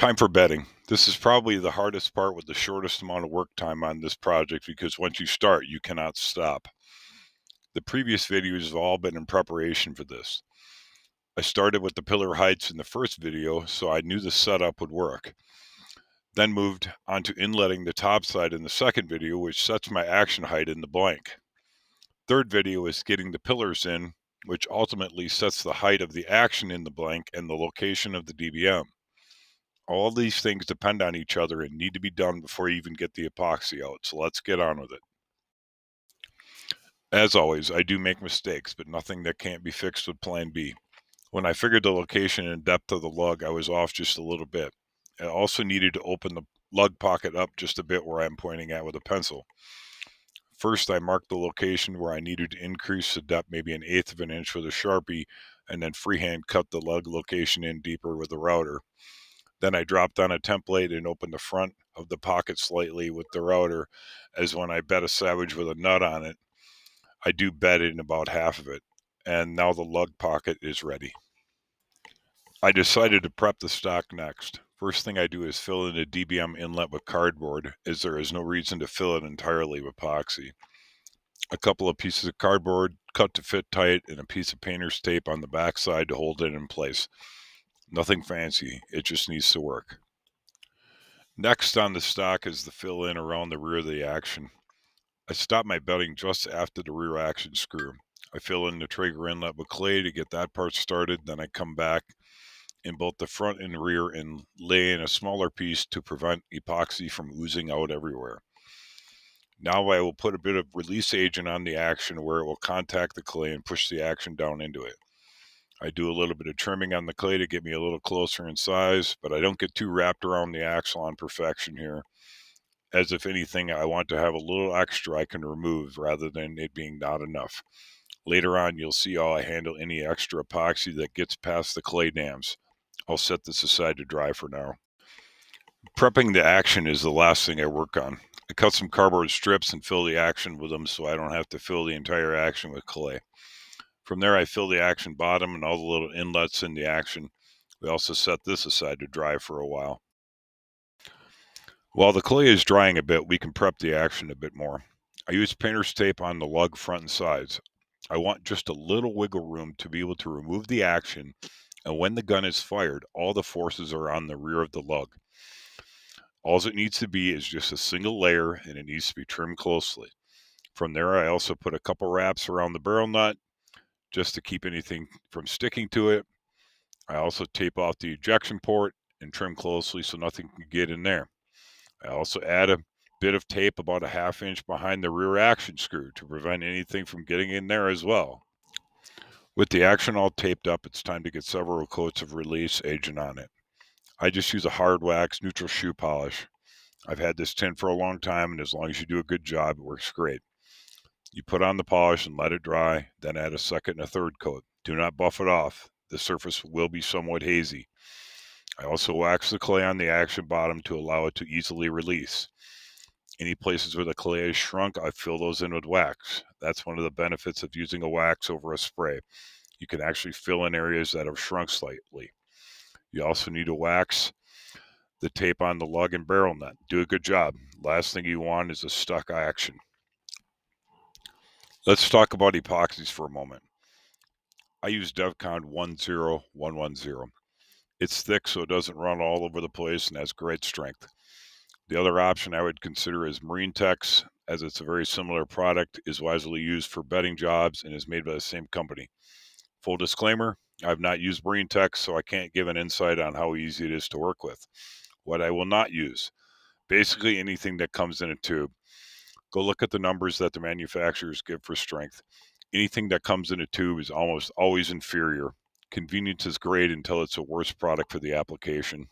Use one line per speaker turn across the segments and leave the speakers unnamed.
Time for bedding. This is probably the hardest part with the shortest amount of work time on this project because once you start, you cannot stop. The previous videos have all been in preparation for this. I started with the pillar heights in the first video, so I knew the setup would work. Then moved on to inletting the top side in the second video, which sets my action height in the blank. Third video is getting the pillars in, which ultimately sets the height of the action in the blank and the location of the DBM. All these things depend on each other and need to be done before you even get the epoxy out, so let's get on with it. As always, I do make mistakes, but nothing that can't be fixed with Plan B. When I figured the location and depth of the lug, I was off just a little bit. I also needed to open the lug pocket up just a bit where I'm pointing at with a pencil. First, I marked the location where I needed to increase the depth maybe 1/8 of an inch with a Sharpie, and then freehand cut the lug location in deeper with a router. Then I dropped on a template and opened the front of the pocket slightly with the router, as when I bed a Savage with a nut on it, I do bed in about half of it. And now the lug pocket is ready. I decided to prep the stock next. First thing I do is fill in the DBM inlet with cardboard, as there is no reason to fill it entirely with epoxy. A couple of pieces of cardboard cut to fit tight and a piece of painter's tape on the back side to hold it in place. Nothing fancy, it just needs to work. Next on the stock is the fill in around the rear of the action. I stop my bedding just after the rear action screw. I fill in the Traeger inlet with clay to get that part started, then I come back in both the front and rear and lay in a smaller piece to prevent epoxy from oozing out everywhere. Now I will put a bit of release agent on the action where it will contact the clay and push the action down into it. I do a little bit of trimming on the clay to get me a little closer in size, but I don't get too wrapped around the axle on perfection here, as if anything I want to have a little extra I can remove rather than it being not enough. Later on you'll see how I handle any extra epoxy that gets past the clay dams. I'll set this aside to dry for now. Prepping the action is the last thing I work on. I cut some cardboard strips and fill the action with them so I don't have to fill the entire action with clay. From there I fill the action bottom and all the little inlets in the action. We also set this aside to dry for a while. While the clay is drying a bit, we can prep the action a bit more. I use painter's tape on the lug front and sides. I want just a little wiggle room to be able to remove the action, and when the gun is fired, all the forces are on the rear of the lug. All it needs to be is just a single layer, and it needs to be trimmed closely. From there, I also put a couple wraps around the barrel nut just to keep anything from sticking to it. I also tape off the ejection port and trim closely so nothing can get in there. I also add a bit of tape about a 1/2 inch behind the rear action screw to prevent anything from getting in there as well. With the action all taped up, it's time to get several coats of release agent on it. I just use a hard wax neutral shoe polish. I've had this tint for a long time, and as long as you do a good job, it works great. You put on the polish and let it dry, then add a second and a third coat. Do not buff it off. The surface will be somewhat hazy. I also wax the clay on the action bottom to allow it to easily release. Any places where the clay is shrunk, I fill those in with wax. That's one of the benefits of using a wax over a spray. You can actually fill in areas that have shrunk slightly. You also need to wax the tape on the lug and barrel nut. Do a good job. Last thing you want is a stuck action. Let's talk about epoxies for a moment. I use DevCon 10110. It's thick so it doesn't run all over the place and has great strength. The other option I would consider is Marine Tex, as it's a very similar product, is widely used for bedding jobs, and is made by the same company. Full disclaimer, I've not used Marine Tex, so I can't give an insight on how easy it is to work with. What I will not use, basically anything that comes in a tube. Go look at the numbers that the manufacturers give for strength. Anything that comes in a tube is almost always inferior. Convenience is great until it's a worse product for the application.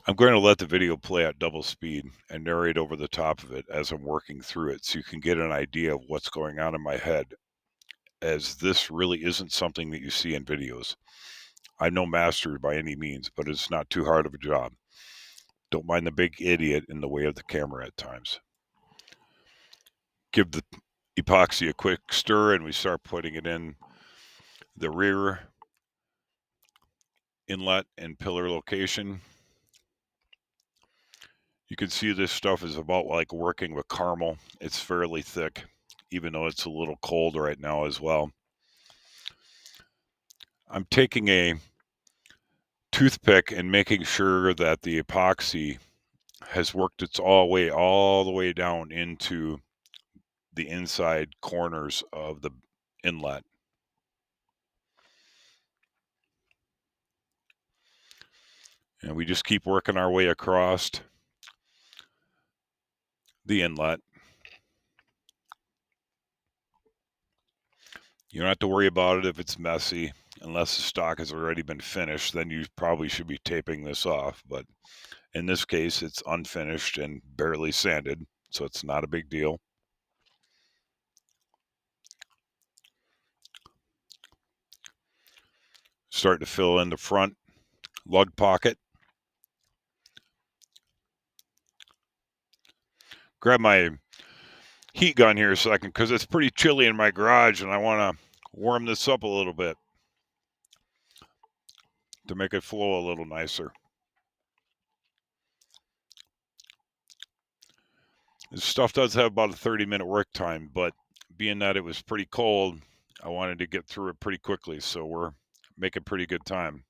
I'm going to let the video play at double speed and narrate over the top of it as I'm working through it so you can get an idea of what's going on in my head, as this really isn't something that you see in videos. I'm no master by any means, but it's not too hard of a job. Don't mind the big idiot in the way of the camera at times. Give the epoxy a quick stir and we start putting it in the rear inlet and pillar location. You can see this stuff is about like working with caramel. It's fairly thick, even though it's a little cold right now as well. I'm taking a toothpick and making sure that the epoxy has worked its all the way down into the inside corners of the inlet. And we just keep working our way across the inlet. You don't have to worry about it if it's messy, unless the stock has already been finished, then you probably should be taping this off. But in this case, it's unfinished and barely sanded, so it's not a big deal. Start to fill in the front lug pocket. Grab my heat gun here a second because it's pretty chilly in my garage and I want to warm this up a little bit to make it flow a little nicer. This stuff does have about a 30-minute work time, but being that it was pretty cold, I wanted to get through it pretty quickly, so we're making pretty good time.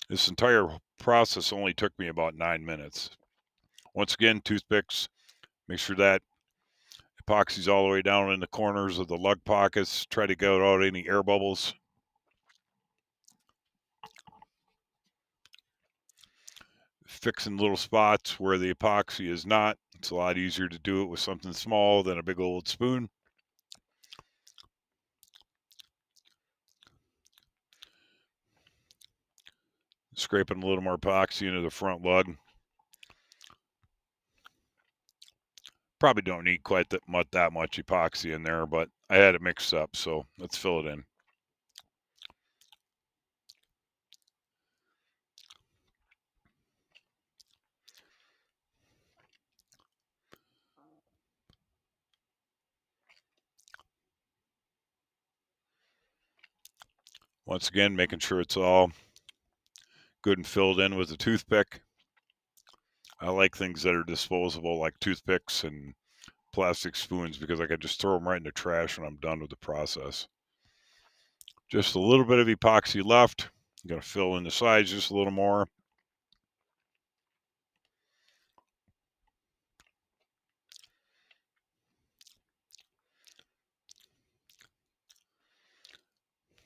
This entire process only took me about 9 minutes. Once again, toothpicks, make sure that epoxy's all the way down in the corners of the lug pockets. Try to get out any air bubbles. Fixing little spots where the epoxy is not. It's a lot easier to do it with something small than a big old spoon. Scraping a little more epoxy into the front lug. Probably don't need quite that much epoxy in there, but I had it mixed up, so let's fill it in. Once again, making sure it's all good and filled in with a toothpick. I like things that are disposable, like toothpicks and plastic spoons, because I can just throw them right in the trash when I'm done with the process. Just a little bit of epoxy left. I'm going to fill in the sides just a little more.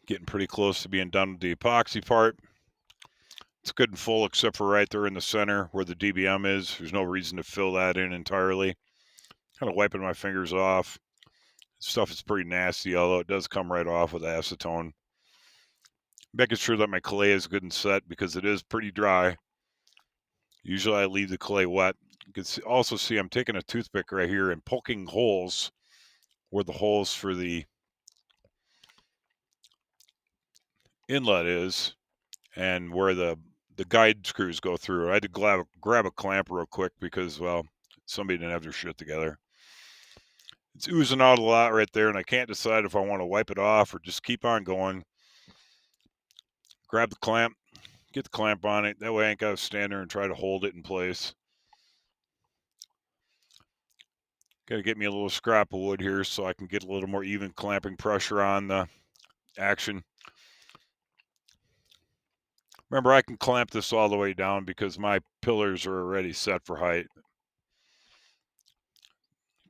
Getting pretty close to being done with the epoxy part. It's good and full except for right there in the center where the DBM is. There's no reason to fill that in entirely. Kind of wiping my fingers off. Stuff is pretty nasty, although it does come right off with acetone. Making sure that my clay is good and set because it is pretty dry. Usually I leave the clay wet. You can also see I'm taking a toothpick right here and poking holes where the holes for the inlet is and where the guide screws go through. I had to grab a clamp real quick because, well, somebody didn't have their shit together. It's oozing out a lot right there, and I can't decide if I want to wipe it off or just keep on going. Grab the clamp, get the clamp on it. That way I ain't got to stand there and try to hold it in place. Got to get me a little scrap of wood here so I can get a little more even clamping pressure on the action. Remember, I can clamp this all the way down because my pillars are already set for height.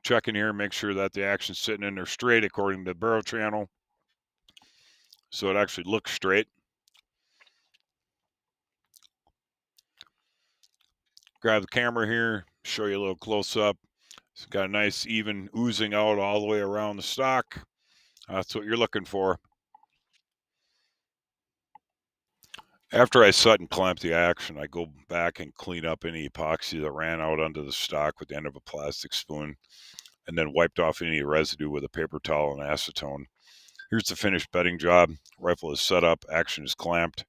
Check in here, make sure that the action's sitting in there straight according to the barrel channel, so it actually looks straight. Grab the camera here, show you a little close up. It's got a nice even oozing out all the way around the stock. That's what you're looking for. After I set and clamp the action, I go back and clean up any epoxy that ran out under the stock with the end of a plastic spoon, and then wiped off any residue with a paper towel and acetone. Here's the finished bedding job. Rifle is set up, action is clamped.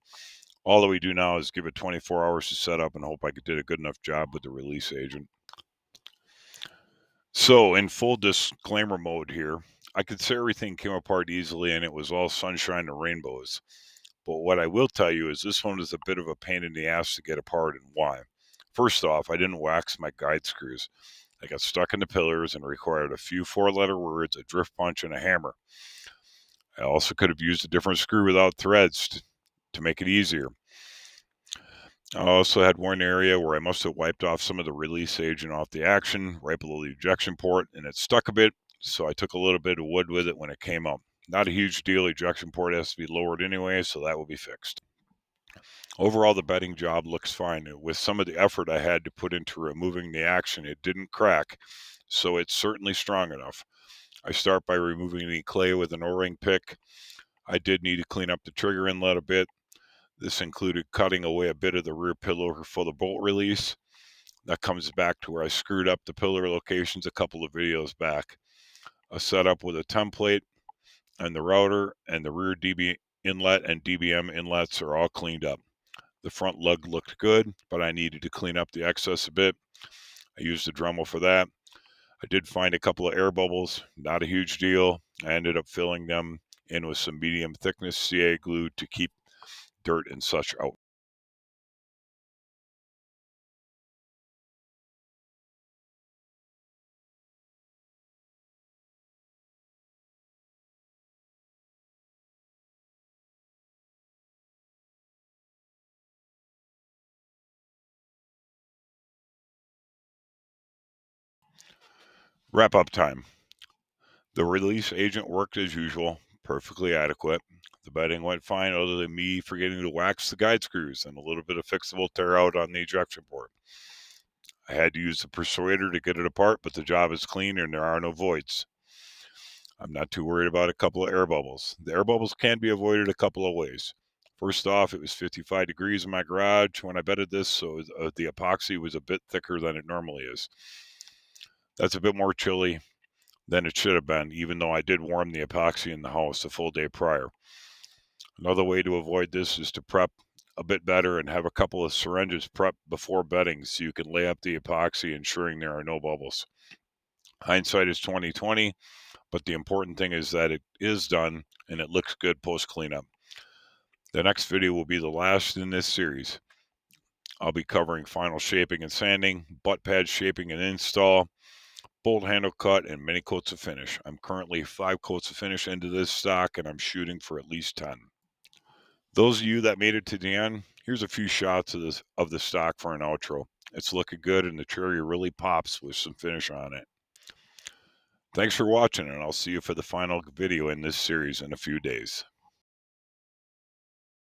All that we do now is give it 24 hours to set up and hope I did a good enough job with the release agent. So in full disclaimer mode here, I could say everything came apart easily and it was all sunshine and rainbows. But what I will tell you is this one is a bit of a pain in the ass to get apart, and why. First off, I didn't wax my guide screws. I got stuck in the pillars and required a few 4-letter words, a drift punch, and a hammer. I also could have used a different screw without threads to make it easier. I also had one area where I must have wiped off some of the release agent off the action right below the ejection port, and it stuck a bit, so I took a little bit of wood with it when it came up. Not a huge deal. Ejection port has to be lowered anyway, so that will be fixed. Overall, the bedding job looks fine. With some of the effort I had to put into removing the action, it didn't crack, so it's certainly strong enough. I start by removing any clay with an O-ring pick. I did need to clean up the trigger inlet a bit. This included cutting away a bit of the rear pillar for the bolt release. That comes back to where I screwed up the pillar locations a couple of videos back. A setup with a template and the router and the rear DB inlet and DBM inlets are all cleaned up. The front lug looked good, but I needed to clean up the excess a bit. I used a Dremel for that. I did find a couple of air bubbles, not a huge deal. I ended up filling them in with some medium thickness CA glue to keep dirt and such out. Wrap up time. The release agent worked as usual, perfectly adequate. The bedding went fine other than me forgetting to wax the guide screws and a little bit of fixable tear out on the ejection port. I had to use the persuader to get it apart, but the job is clean and there are no voids. I'm not too worried about a couple of air bubbles. The air bubbles can be avoided a couple of ways. First off, it was 55 degrees in my garage when I bedded this, so the epoxy was a bit thicker than it normally is. That's a bit more chilly than it should have been, even though I did warm the epoxy in the house a full day prior. Another way to avoid this is to prep a bit better and have a couple of syringes prepped before bedding so you can lay up the epoxy, ensuring there are no bubbles. Hindsight is 2020, but the important thing is that it is done and it looks good post cleanup. The next video will be the last in this series. I'll be covering final shaping and sanding, butt pad shaping and install, bolt handle cut, and many coats of finish. I'm currently 5 coats of finish into this stock and I'm shooting for at least 10. Those of you that made it to the end, here's a few shots of the stock for an outro. It's looking good and the cherry really pops with some finish on it. Thanks for watching, and I'll see you for the final video in this series in a few days.